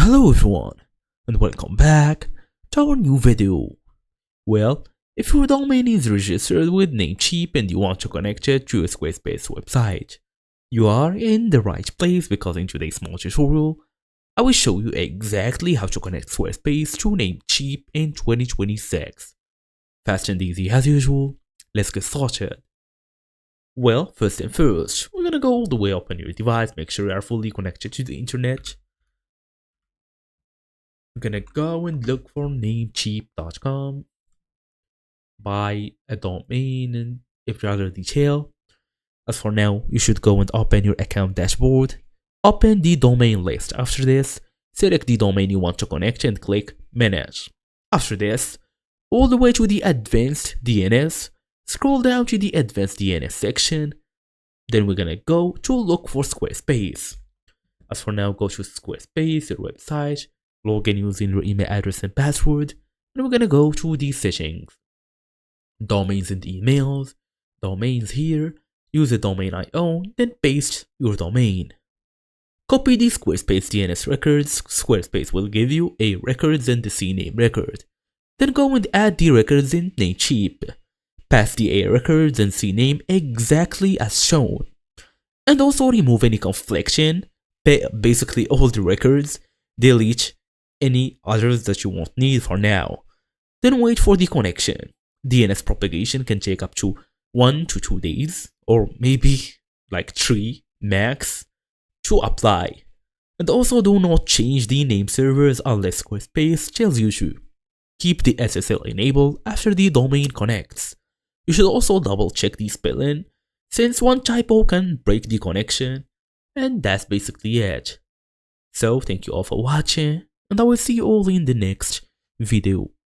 Hello everyone, and welcome back to our new video. Well, if your domain is registered with Namecheap and you want to connect it to a Squarespace website, you are in the right place because in today's small tutorial, I will show you exactly how to connect Squarespace to Namecheap in 2026. Fast and easy as usual, let's get started. Well, first and first, we're gonna go all the way up on your device, make sure you are fully connected to the internet. I'm gonna go and look for namecheap.com, buy a domain and every other detail. As for now, you should go and open your account dashboard, open the domain list. After this, select the domain you want to connect and click manage. After this, all the way to the advanced DNS, scroll down to the advanced DNS section. Then we're gonna go to look for Squarespace. As for now, go to Squarespace, your website, log in using your email address and password, and we're gonna go to the settings. Domains and emails, domains here, use the domain I own, then paste your domain. Copy the Squarespace DNS records. Squarespace will give you a records and the CNAME record. Then go and add the records in Namecheap. Pass the A records and CNAME exactly as shown. And also remove any confliction, basically all the records, delete any others that you won't need for now. Then wait for the connection. DNS propagation can take up to 1 to 2 days, or maybe like 3 max, to apply. And also do not change the name servers unless Squarespace tells you to. Keep the SSL enabled after the domain connects. You should also double check the spelling, since one typo can break the connection, and that's basically it. So thank you all for watching, and I will see you all in the next video.